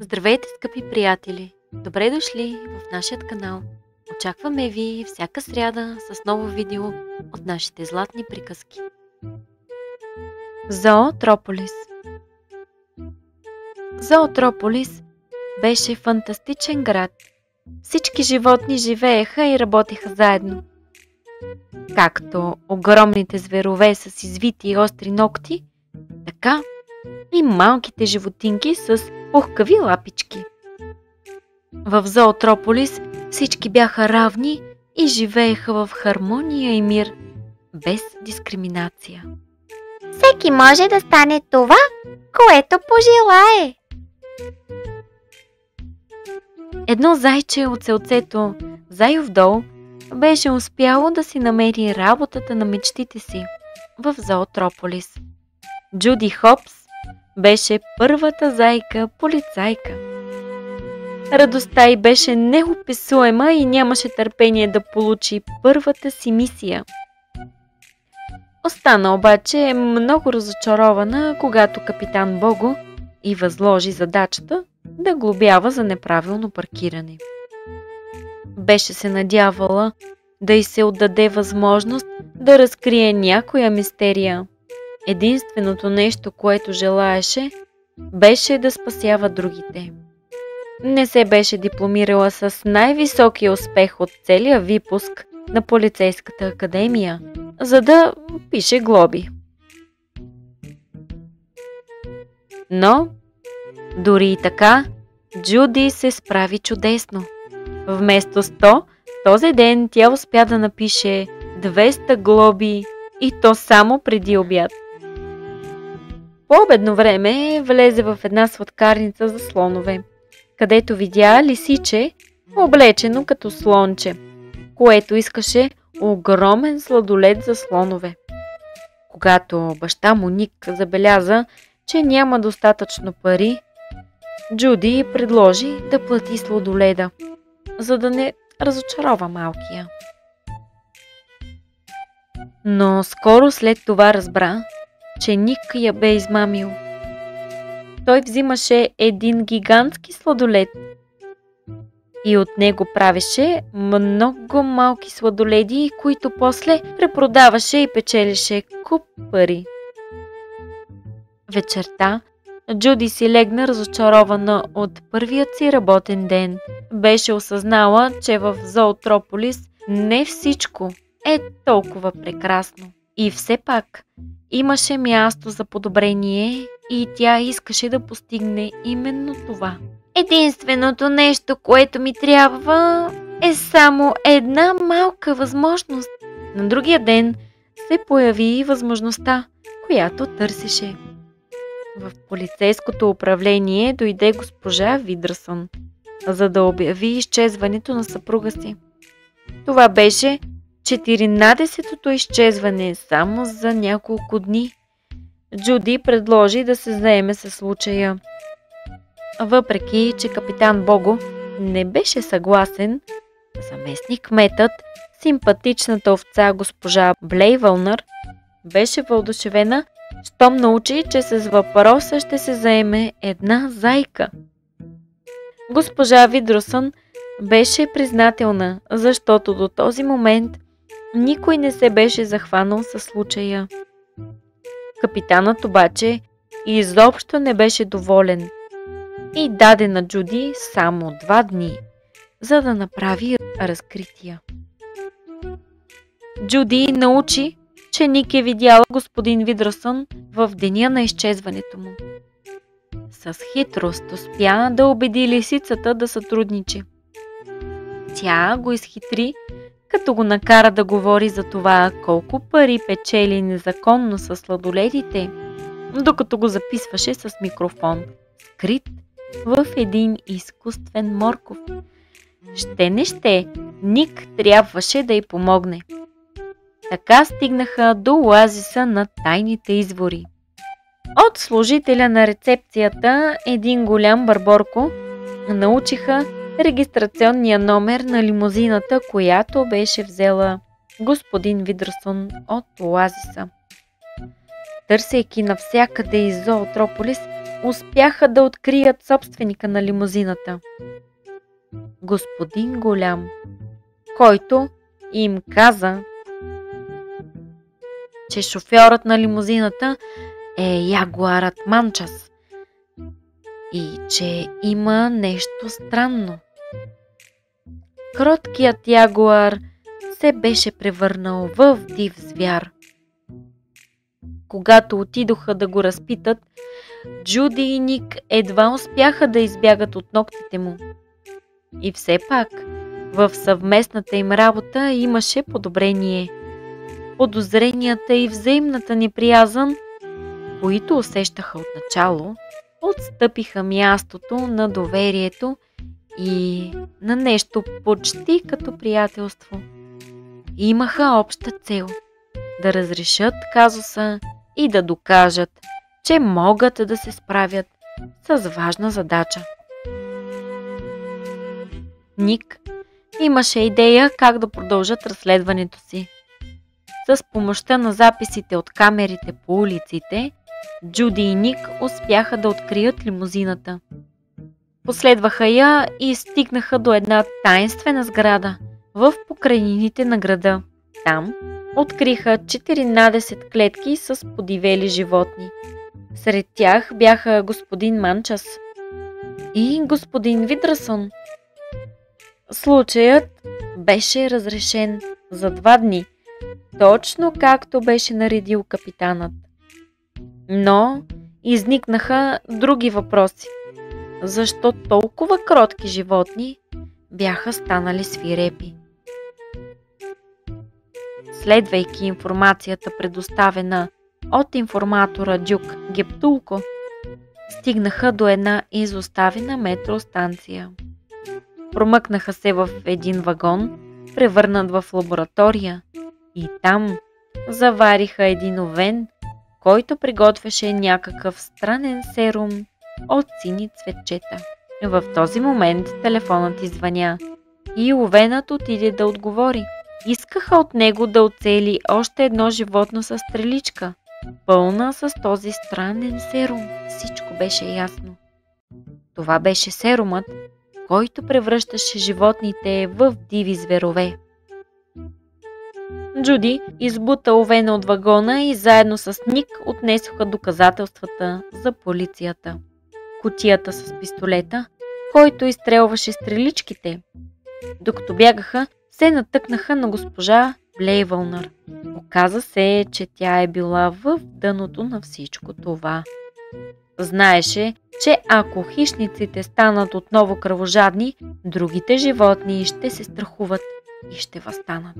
Здравейте, скъпи приятели! Добре дошли в нашия канал. Очакваме ви всяка сряда с ново видео от нашите златни приказки. Зоотрополис. Зоотрополис беше фантастичен град. Всички животни живееха и работеха заедно. Както огромните зверове с извити и остри ногти, така и малките животинки с пухкави лапички. В Зоотрополис всички бяха равни и живееха в хармония и мир, без дискриминация. Всеки може да стане това, което пожелае. Едно зайче от селцето Зайов дол беше успяло да си намери работата на мечтите си в Зоотрополис. Джуди Хопс беше първата зайка-полицайка. Радостта й беше неописуема и нямаше търпение да получи първата си мисия. Остана обаче много разочарована, когато капитан Бого й възложи задачата да глобява за неправилно паркиране. Беше се надявала да й се отдаде възможност да разкрие някоя мистерия. Единственото нещо, което желаеше, беше да спасява другите. Не се беше дипломирала с най-високия успех от целия випуск на полицейската академия, за да пише глоби. Но, дори и така, Джуди се справи чудесно. Вместо 100, този ден тя успя да напише 200 глоби и то само преди обяд. По обедно време влезе в една сладкарница за слонове, където видя лисиче, облечено като слонче, което искаше огромен сладолед за слонове. Когато баща му Ник забеляза, че няма достатъчно пари, Джуди предложи да плати сладоледа, за да не разочарова малкия. Но скоро след това разбра, че Ник я бе измамил. Той взимаше един гигантски сладолед и от него правеше много малки сладоледи, които после препродаваше и печелише куп пари. Вечерта Джуди си легна разочарована от първият си работен ден. Беше осъзнала, че в Зоотрополис не всичко е толкова прекрасно. И все пак имаше място за подобрение и тя искаше да постигне именно това. Единственото нещо, което ми трябва, е само една малка възможност. На другия ден се появи възможността, която търсеше. В полицейското управление дойде госпожа Видърсън, за да обяви изчезването на съпруга си. Това беше 14-тото изчезване само за няколко дни. Джуди предложи да се заеме със случая. Въпреки че капитан Бого не беше съгласен, заместник-кметът, симпатичната овца госпожа Блейвълнър, беше въодушевена, щом научи, че с въпроса ще се заеме една зайка. Госпожа Видърсън беше признателна, защото до този момент никой не се беше захванал със случая. Капитанът обаче изобщо не беше доволен и даде на Джуди само 2 дни, за да направи разкрития. Джуди научи, че Ник е видяла господин Видърсън в деня на изчезването му. С хитрост успя да убеди лисицата да сътрудничи. Тя го изхитри, като го накара да говори за това колко пари печели незаконно с сладоледите, докато го записваше с микрофон, скрит в един изкуствен морков. Ще, Ник трябваше да й помогне. Така стигнаха до оазиса на тайните извори. От служителя на рецепцията, един голям барборко, научиха регистрационния номер на лимузината, която беше взела господин Видърсън от оазиса. Търсейки навсякъде из Зоотрополис, успяха да открият собственика на лимузината. Господин Голям, който им каза, че шофьорът на лимузината е ягуарът Манчас и че има нещо странно. Кроткият ягуар се беше превърнал в див звяр. Когато отидоха да го разпитат, Джуди и Ник едва успяха да избягат от ногтите му. И все пак, в съвместната им работа имаше подобрение. Подозренията и взаимната неприязън, които усещаха отначало, отстъпиха мястото на доверието и на нещо почти като приятелство. Имаха обща цел – да разрешат казуса и да докажат, че могат да се справят с важна задача. Ник имаше идея как да продължат разследването си. С помощта на записите от камерите по улиците, Джуди и Ник успяха да открият лимузината. Последваха я и стигнаха до една таинствена сграда в покрайнините на града. Там откриха 14 клетки с подивели животни. Сред тях бяха господин Манчас и господин Видрасон. Случаят беше разрешен за 2 дни, точно както беше наредил капитанът. Но изникнаха други въпроси. Защо толкова кротки животни бяха станали свирепи? Следвайки информацията, предоставена от информатора Дюк Гептулко, стигнаха до една изоставена метростанция. Промъкнаха се в един вагон, превърнат в лаборатория, и там завариха един овен, който приготвяше някакъв странен серум от сини цветчета. В този момент телефонът извъня и овенът отиде да отговори. Искаха от него да оцели още едно животно с стреличка, пълна с този странен серум. Всичко беше ясно. Това беше серумът, който превръщаше животните в диви зверове. Джуди избута овена от вагона и заедно с Ник отнесоха доказателствата за полицията. Кутията с пистолета, който изстрелваше стреличките. Докато бягаха, се натъкнаха на госпожа Блейвълнър. Оказа се, че тя е била в дъното на всичко това. Знаеше, че ако хищниците станат отново кръвожадни, другите животни ще се страхуват и ще възстанат.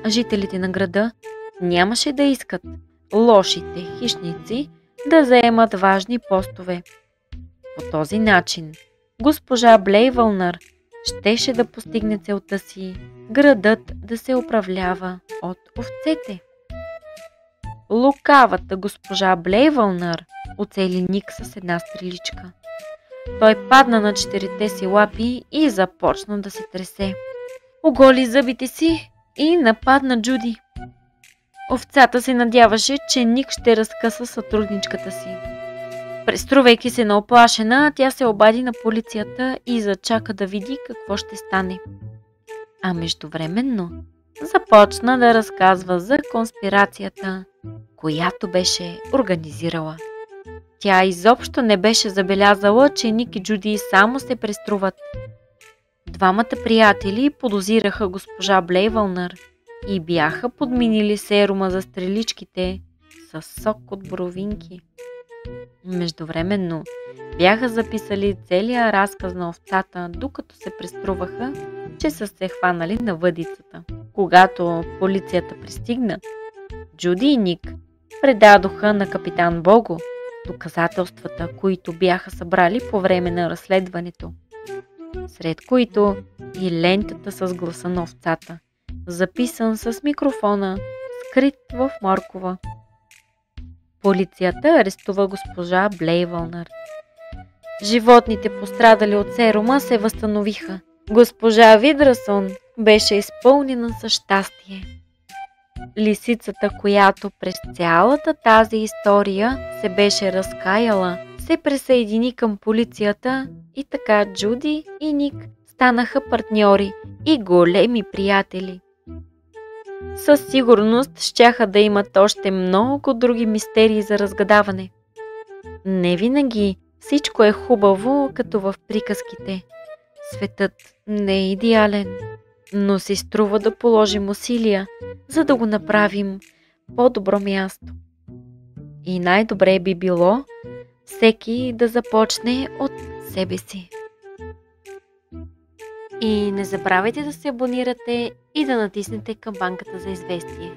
А жителите на града нямаше да искат лошите хищници да заемат важни постове. По този начин госпожа Блейвълнър щеше да постигне целта си градът да се управлява от овцете. Лукавата госпожа Блейвълнър оцели Ник с една стреличка. Той падна на 4 си лапи и започна да се тресе. Оголи зъбите си и нападна Джуди. Овцата се надяваше, че Ник ще разкъса сътрудничката си. Преструвайки се на оплашена, тя се обади на полицията и зачака да види какво ще стане. А междувременно започна да разказва за конспирацията, която беше организирала. Тя изобщо не беше забелязала, че Ник и Джуди само се преструват. Двамата приятели подозираха госпожа Блейвълнър и бяха подминили серума за стреличките с сок от боровинки. Междувременно бяха записали целия разказ на овцата, докато се преструваха, че са се хванали на въдицата. Когато полицията пристигна, Джуди и Ник предадоха на капитан Бого доказателствата, които бяха събрали по време на разследването, сред които и лентата с гласа на овцата, записан с микрофона, скрит в моркова. Полицията арестува госпожа Блейвълнър. Животните, пострадали от серума, се възстановиха. Госпожа Видрасон беше изпълнена със щастие. Лисицата, която през цялата тази история се беше разкаяла, се присъедини към полицията и така Джуди и Ник станаха партньори и големи приятели. Със сигурност щяха да имат още много други мистерии за разгадаване. Не винаги всичко е хубаво, като в приказките. Светът не е идеален, но си струва да положим усилия, за да го направим по-добро място. И най-добре би било всеки да започне от себе си. И не забравяйте да се абонирате и да натиснете камбанката за известие.